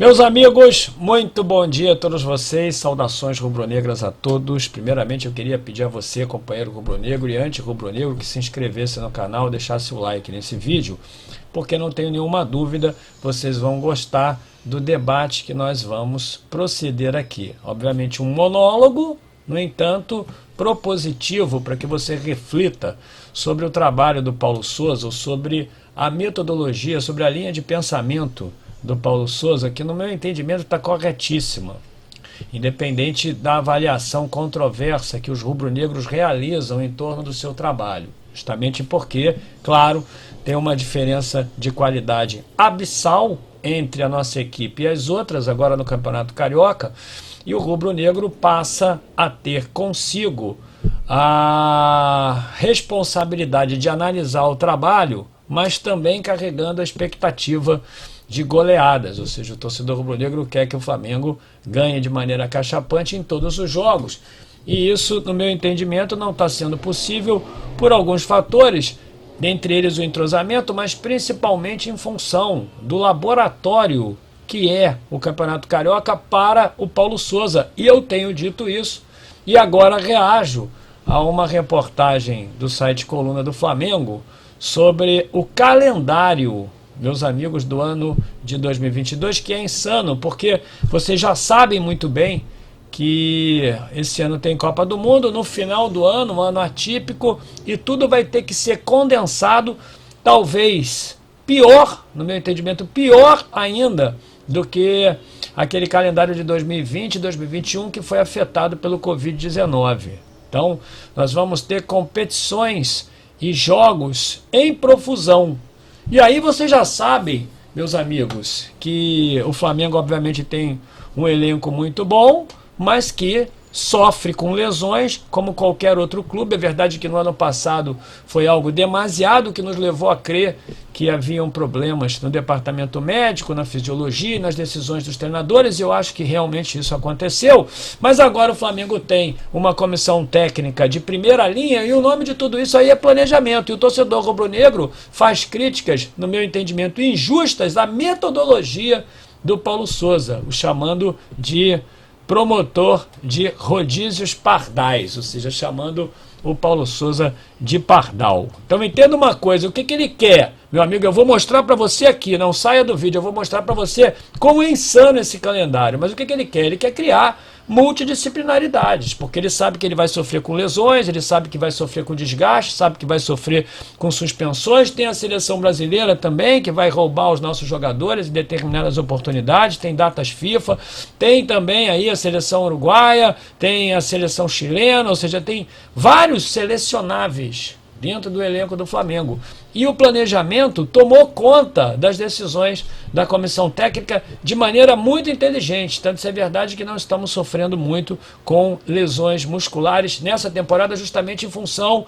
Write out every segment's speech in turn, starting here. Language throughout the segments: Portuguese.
Meus amigos, muito bom dia a todos vocês, saudações rubro-negras a todos. Primeiramente eu queria pedir a você, companheiro rubro-negro e anti-rubro-negro, que se inscrevesse no canal, deixasse o like nesse vídeo, porque não tenho nenhuma dúvida, vocês vão gostar do debate que nós vamos proceder aqui. Obviamente um monólogo, no entanto, propositivo para que você reflita sobre o trabalho do Paulo Souza, ou sobre a metodologia, sobre a linha de pensamento do Paulo Souza, que no meu entendimento está corretíssima, independente da avaliação controversa que os rubro-negros realizam em torno do seu trabalho, justamente porque, claro, tem uma diferença de qualidade abissal entre a nossa equipe e as outras agora no Campeonato Carioca, e o rubro-negro passa a ter consigo a responsabilidade de analisar o trabalho, mas também carregando a expectativa de goleadas, ou seja, o torcedor rubro-negro quer que o Flamengo ganhe de maneira cachapante em todos os jogos. E isso, no meu entendimento, não está sendo possível por alguns fatores, dentre eles o entrosamento, mas principalmente em função do laboratório que é o Campeonato Carioca para o Paulo Souza. E eu tenho dito isso, e agora reajo a uma reportagem do site Coluna do Flamengo sobre o calendário, meus amigos, do ano de 2022, que é insano, porque vocês já sabem muito bem que esse ano tem Copa do Mundo, no final do ano, um ano atípico, e tudo vai ter que ser condensado, talvez pior, no meu entendimento, pior ainda do que aquele calendário de 2020 e 2021 que foi afetado pelo Covid-19. Então, nós vamos ter competições e jogos em profusão. E aí vocês já sabem, meus amigos, que o Flamengo obviamente tem um elenco muito bom, mas que sofre com lesões, como qualquer outro clube. É verdade que no ano passado foi algo demasiado que nos levou a crer que haviam problemas no departamento médico, na fisiologia e nas decisões dos treinadores, e eu acho que realmente isso aconteceu. Mas agora o Flamengo tem uma comissão técnica de primeira linha, e o nome de tudo isso aí é planejamento. E o torcedor rubro-negro faz críticas, no meu entendimento, injustas à metodologia do Paulo Souza, o chamando de promotor de rodízios pardais, ou seja, chamando o Paulo Souza de pardal. Então entenda uma coisa, o que ele quer? Meu amigo, eu vou mostrar para você aqui, não saia do vídeo, eu vou mostrar para você como é insano esse calendário. Mas o que ele quer? Ele quer criar multidisciplinaridades, porque ele sabe que ele vai sofrer com lesões, ele sabe que vai sofrer com desgaste, sabe que vai sofrer com suspensões. Tem a seleção brasileira também, que vai roubar os nossos jogadores em determinadas oportunidades, tem datas FIFA, tem também aí a seleção uruguaia, tem a seleção chilena, ou seja, tem vários selecionáveis dentro do elenco do Flamengo. E o planejamento tomou conta das decisões da comissão técnica de maneira muito inteligente. Tanto é verdade que não estamos sofrendo muito com lesões musculares nessa temporada, justamente em função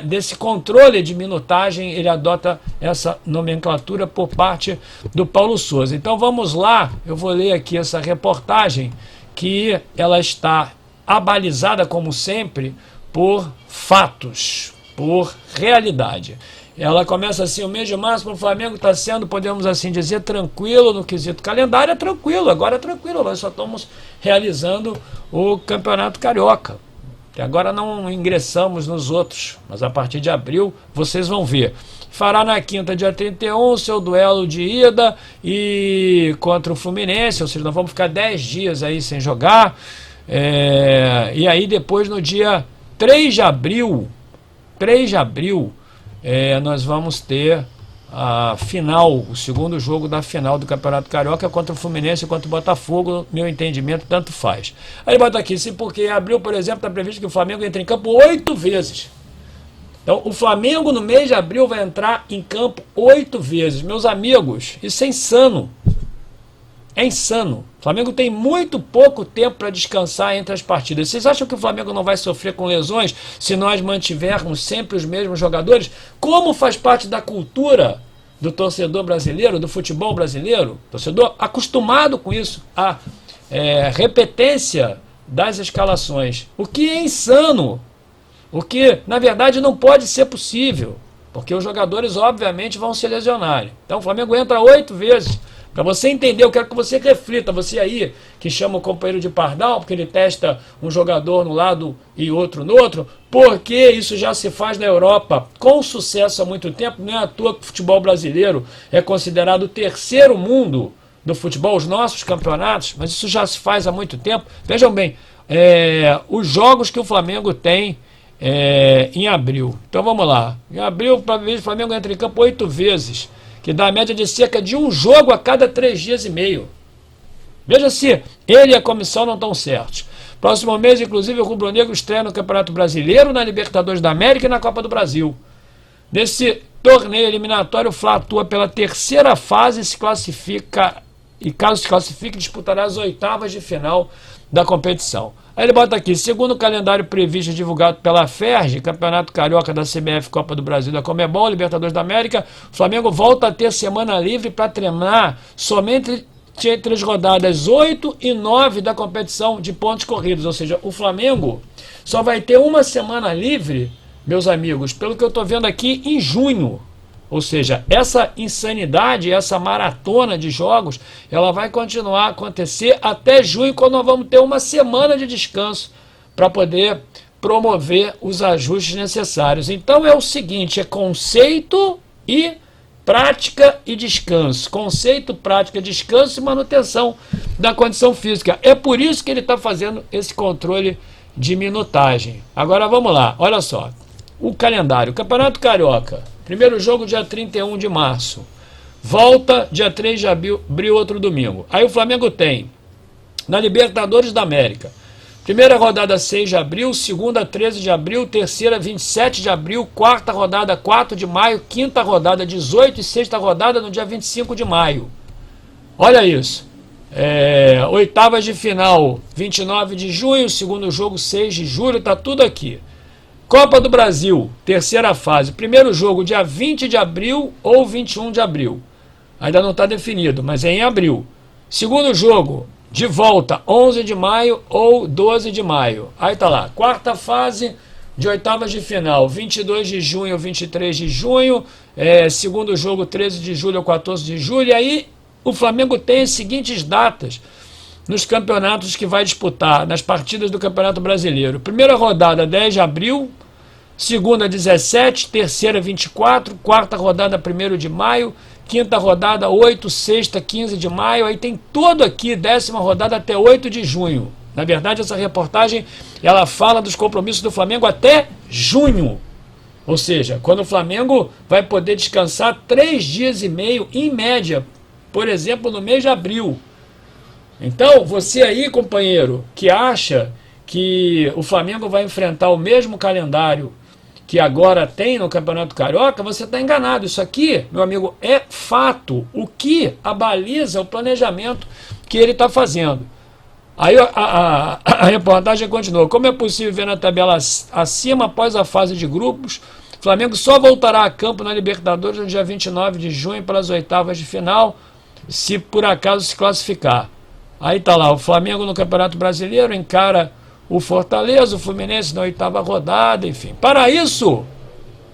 desse controle de minutagem. Ele adota essa nomenclatura por parte do Paulo Souza. Então vamos lá, eu vou ler aqui essa reportagem, que ela está abalizada, como sempre, por fatos, por realidade. Ela começa assim: o mês de março para o Flamengo está sendo, podemos assim dizer, tranquilo no quesito calendário. É tranquilo, agora é tranquilo, nós só estamos realizando o Campeonato Carioca. E agora não ingressamos nos outros, mas a partir de abril vocês vão ver. Fará na quinta, dia 31, o seu duelo de ida e contra o Fluminense, ou seja, nós vamos ficar 10 dias aí sem jogar. E aí depois, no dia 3 de abril, nós vamos ter a final, o segundo jogo da final do Campeonato Carioca contra o Fluminense e contra o Botafogo. Meu entendimento, tanto faz. Aí ele bota aqui, se porque em abril, por exemplo, está previsto que o Flamengo entre em campo 8 vezes. Então, o Flamengo no mês de abril vai entrar em campo 8 vezes. Meus amigos, isso é insano. É insano. O Flamengo tem muito pouco tempo para descansar entre as partidas. Vocês acham que o Flamengo não vai sofrer com lesões se nós mantivermos sempre os mesmos jogadores? Como faz parte da cultura do torcedor brasileiro, do futebol brasileiro, torcedor acostumado com isso, a repetência das escalações. O que é insano. O que, na verdade, não pode ser possível. Porque os jogadores, obviamente, vão se lesionar. Então o Flamengo entra 8 vezes Para você entender, eu quero que você reflita, você aí que chama o companheiro de pardal, porque ele testa um jogador no lado e outro no outro, porque isso já se faz na Europa com sucesso há muito tempo. Não é à toa que o futebol brasileiro é considerado o terceiro mundo do futebol, os nossos campeonatos, mas isso já se faz há muito tempo. Vejam bem, os jogos que o Flamengo tem em abril. Então vamos lá. Em abril, o Flamengo entra em campo 8 vezes, que dá a média de cerca de um jogo a cada 3 dias e meio. Veja se ele e a comissão não estão certos. Próximo mês, inclusive, o Rubro Negro estreia no Campeonato Brasileiro, na Libertadores da América e na Copa do Brasil. Nesse torneio eliminatório, o Fla atua pela terceira fase e se classifica, e caso se classifique, disputará as oitavas de final da competição. Aí ele bota aqui, segundo o calendário previsto e divulgado pela FERJ, Campeonato Carioca da CBF, Copa do Brasil da Conmebol, Libertadores da América, o Flamengo volta a ter semana livre para treinar somente entre as rodadas 8 e 9 da competição de pontos corridos. Ou seja, o Flamengo só vai ter uma semana livre, meus amigos, pelo que eu estou vendo aqui, em junho. Ou seja, essa insanidade, essa maratona de jogos, ela vai continuar a acontecer até junho, quando nós vamos ter uma semana de descanso para poder promover os ajustes necessários. Então é o seguinte, é conceito e prática e descanso. Conceito, prática, descanso e manutenção da condição física. É por isso que ele está fazendo esse controle de minutagem. Agora vamos lá, olha só. O calendário, Campeonato Carioca. Primeiro jogo dia 31 de março. Volta dia 3 de abril, outro domingo. Aí o Flamengo tem na Libertadores da América. Primeira rodada 6 de abril, segunda 13 de abril, terceira 27 de abril, quarta rodada 4 de maio, quinta rodada 18 e sexta rodada no dia 25 de maio. Olha isso. Oitavas de final 29 de junho, segundo jogo 6 de julho, tá tudo aqui. Copa do Brasil, terceira fase. Primeiro jogo, dia 20 de abril ou 21 de abril. Ainda não está definido, mas é em abril. Segundo jogo, de volta, 11 de maio ou 12 de maio. Aí tá lá. Quarta fase de oitavas de final, 22 de junho ou 23 de junho. Segundo jogo, 13 de julho ou 14 de julho. E aí o Flamengo tem as seguintes datas nos campeonatos que vai disputar, nas partidas do Campeonato Brasileiro. Primeira rodada, 10 de abril, segunda, 17, terceira, 24, quarta rodada, 1º de maio, quinta rodada, 8, sexta, 15 de maio, aí tem todo aqui, 10ª rodada até 8 de junho. Na verdade, essa reportagem, ela fala dos compromissos do Flamengo até junho. Ou seja, quando o Flamengo vai poder descansar 3 dias e meio, em média, por exemplo, no mês de abril. Então, você aí, companheiro, que acha que o Flamengo vai enfrentar o mesmo calendário que agora tem no Campeonato Carioca, você está enganado. Isso aqui, meu amigo, é fato. O que abaliza o planejamento que ele está fazendo. Aí a reportagem continua. Como é possível ver na tabela acima, após a fase de grupos, o Flamengo só voltará a campo na Libertadores no dia 29 de junho pelas oitavas de final, se por acaso se classificar. Aí tá lá, o Flamengo no Campeonato Brasileiro encara o Fortaleza, o Fluminense na oitava rodada, enfim. Para isso,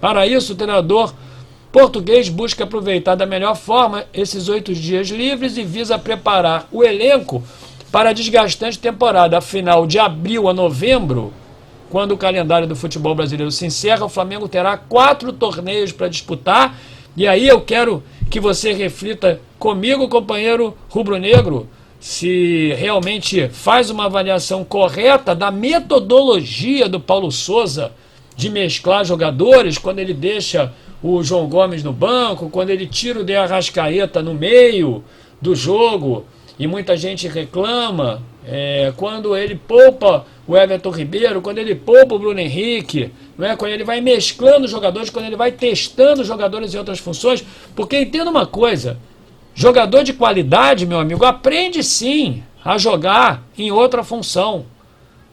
o treinador português busca aproveitar da melhor forma esses 8 dias livres e visa preparar o elenco para a desgastante temporada. Afinal, de abril a novembro, quando o calendário do futebol brasileiro se encerra, o Flamengo terá 4 torneios para disputar. E aí eu quero que você reflita comigo, companheiro rubro-negro, se realmente faz uma avaliação correta da metodologia do Paulo Souza de mesclar jogadores, quando ele deixa o João Gomes no banco, quando ele tira o De Arrascaeta no meio do jogo, e muita gente reclama, quando ele poupa o Everton Ribeiro, quando ele poupa o Bruno Henrique, não é? Quando ele vai mesclando jogadores, quando ele vai testando jogadores em outras funções, porque entenda uma coisa, jogador de qualidade, meu amigo, aprende sim a jogar em outra função.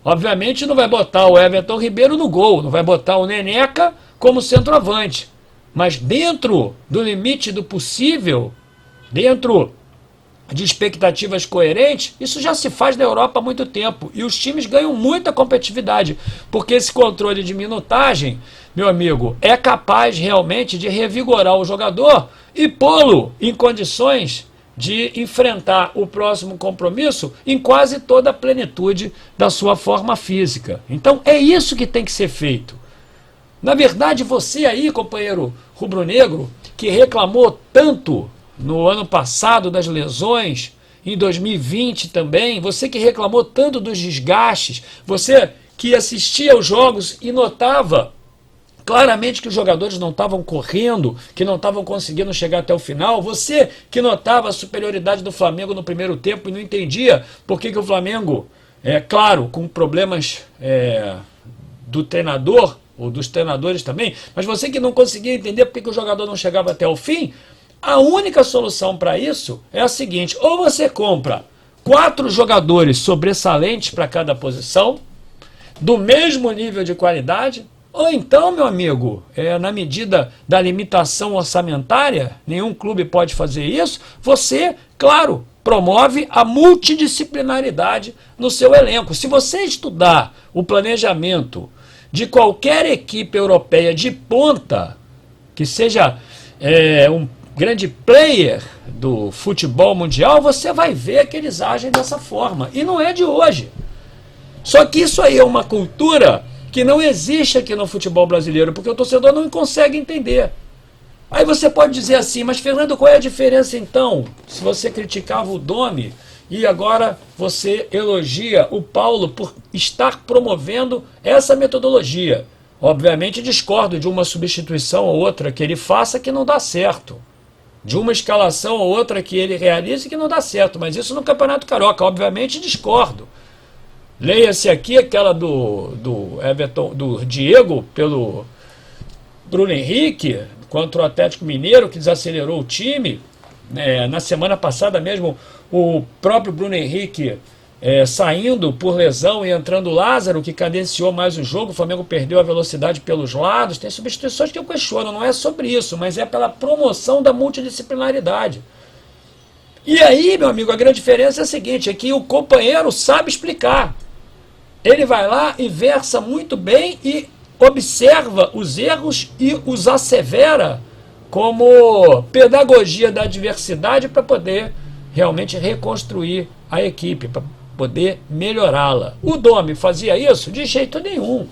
Obviamente não vai botar o Everton Ribeiro no gol, não vai botar o Neneca como centroavante. Mas dentro do limite do possível, dentro de expectativas coerentes, isso já se faz na Europa há muito tempo. E os times ganham muita competitividade, porque esse controle de minutagem, meu amigo, é capaz realmente de revigorar o jogador e pô-lo em condições de enfrentar o próximo compromisso em quase toda a plenitude da sua forma física. Então é isso que tem que ser feito. Na verdade, você aí, companheiro rubro-negro, que reclamou tanto no ano passado das lesões, em 2020 também, você que reclamou tanto dos desgastes, você que assistia aos jogos e notava claramente que os jogadores não estavam correndo, que não estavam conseguindo chegar até o final. Você que notava a superioridade do Flamengo no primeiro tempo e não entendia por que o Flamengo, claro, com problemas do treinador, ou dos treinadores também, mas você que não conseguia entender por que o jogador não chegava até o fim, a única solução para isso é a seguinte: ou você compra 4 jogadores sobressalentes para cada posição, do mesmo nível de qualidade, ou então, meu amigo, na medida da limitação orçamentária, nenhum clube pode fazer isso, você, claro, promove a multidisciplinaridade no seu elenco. Se você estudar o planejamento de qualquer equipe europeia de ponta, que seja um grande player do futebol mundial, você vai ver que eles agem dessa forma. E não é de hoje. Só que isso aí é uma cultura que não existe aqui no futebol brasileiro, porque o torcedor não consegue entender. Aí você pode dizer assim: mas Fernando, qual é a diferença então? Se você criticava o Domi e agora você elogia o Paulo por estar promovendo essa metodologia. Obviamente discordo de uma substituição ou outra que ele faça que não dá certo, de uma escalação ou outra que ele realize que não dá certo, mas isso no Campeonato Carioca, obviamente discordo. Leia-se aqui aquela do Everton, do Diego pelo Bruno Henrique contra o Atlético Mineiro, que desacelerou o time. Na semana passada mesmo, o próprio Bruno Henrique saindo por lesão e entrando o Lázaro, que cadenciou mais o jogo. O Flamengo perdeu a velocidade pelos lados. Tem substituições que eu questiono, não é sobre isso, mas é pela promoção da multidisciplinaridade. E aí, meu amigo, a grande diferença é a seguinte: é que o companheiro sabe explicar. Ele vai lá e versa muito bem e observa os erros e os assevera como pedagogia da adversidade para poder realmente reconstruir a equipe, para poder melhorá-la. O Domi fazia isso? De jeito nenhum.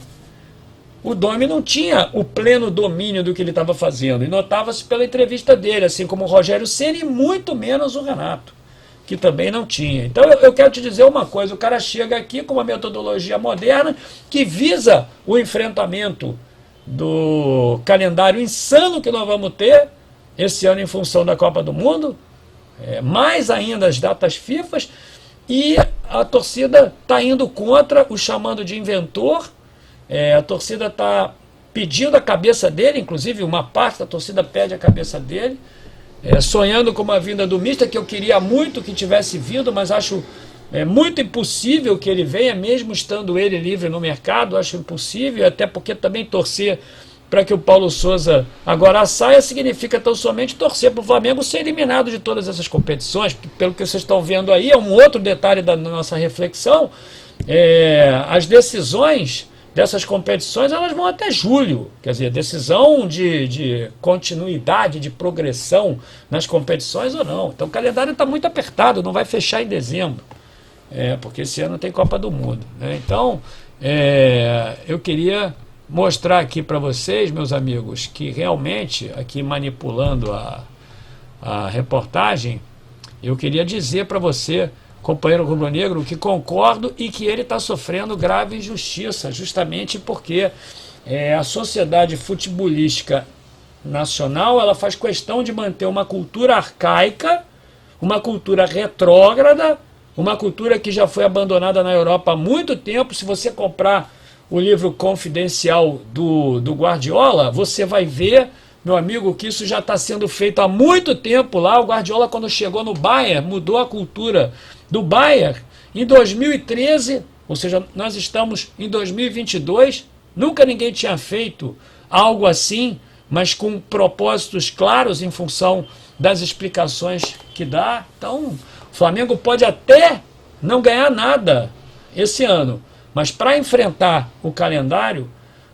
O Domi não tinha o pleno domínio do que ele estava fazendo, e notava-se pela entrevista dele, assim como o Rogério Ceni e muito menos o Renato, que também não tinha. Então eu quero te dizer uma coisa: o cara chega aqui com uma metodologia moderna que visa o enfrentamento do calendário insano que nós vamos ter esse ano em função da Copa do Mundo, mais ainda as datas FIFA, e a torcida está indo contra, o chamando de inventor. A torcida está pedindo a cabeça dele, inclusive uma parte da torcida pede a cabeça dele, sonhando com uma vinda do Mister, que eu queria muito que tivesse vindo, mas acho muito impossível que ele venha, mesmo estando ele livre no mercado. Acho impossível, até porque também torcer para que o Paulo Souza agora saia significa tão somente torcer para o Flamengo ser eliminado de todas essas competições. Pelo que vocês estão vendo aí, é um outro detalhe da nossa reflexão: as decisões dessas competições elas vão até julho, quer dizer, decisão de continuidade, de progressão nas competições ou não. Então o calendário está muito apertado, não vai fechar em dezembro, porque esse ano tem Copa do Mundo, né? Então eu queria mostrar aqui para vocês, meus amigos, que realmente, aqui manipulando a reportagem, eu queria dizer para você, companheiro rubro-negro, que concordo e que ele está sofrendo grave injustiça, justamente porque a sociedade futebolística nacional ela faz questão de manter uma cultura arcaica, uma cultura retrógrada, uma cultura que já foi abandonada na Europa há muito tempo. Se você comprar o livro confidencial do Guardiola, você vai ver, meu amigo, que isso já está sendo feito há muito tempo lá. O Guardiola, quando chegou no Bayern, mudou a cultura do Bayern em 2013, ou seja, nós estamos em 2022, nunca ninguém tinha feito algo assim, mas com propósitos claros em função das explicações que dá. Então, o Flamengo pode até não ganhar nada esse ano, mas para enfrentar o calendário,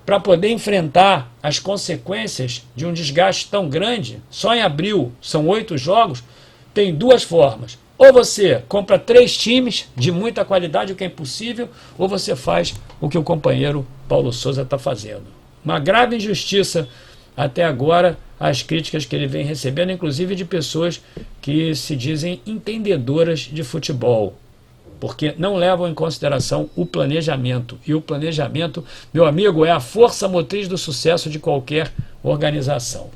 para poder enfrentar as consequências de um desgaste tão grande, só em abril são 8 jogos, tem duas formas. Ou você compra 3 times de muita qualidade, o que é impossível, ou você faz o que o companheiro Paulo Souza está fazendo. Uma grave injustiça até agora as críticas que ele vem recebendo, inclusive de pessoas que se dizem entendedoras de futebol, porque não levam em consideração o planejamento. E o planejamento, meu amigo, é a força motriz do sucesso de qualquer organização.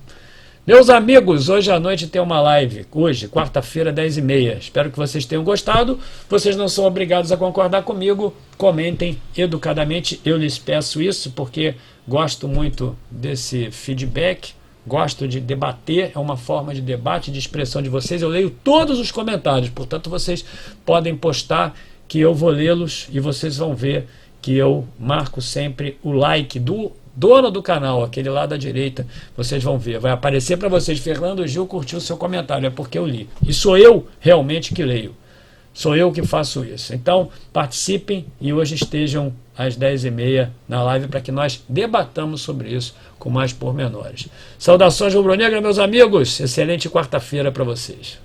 Meus amigos, hoje à noite tem uma live, hoje, quarta-feira, 10h30. Espero que vocês tenham gostado. Vocês não são obrigados a concordar comigo. Comentem educadamente, eu lhes peço isso, porque gosto muito desse feedback, gosto de debater, é uma forma de debate, de expressão de vocês. Eu leio todos os comentários, portanto vocês podem postar que eu vou lê-los e vocês vão ver que eu marco sempre o like do dono do canal, aquele lá da direita. Vocês vão ver, vai aparecer para vocês: Fernando Gil curtiu o seu comentário, é porque eu li, e sou eu realmente que leio, sou eu que faço isso. Então participem e hoje estejam às 10h30 na live para que nós debatamos sobre isso com mais pormenores. Saudações rubro-negra, meus amigos, excelente quarta-feira para vocês.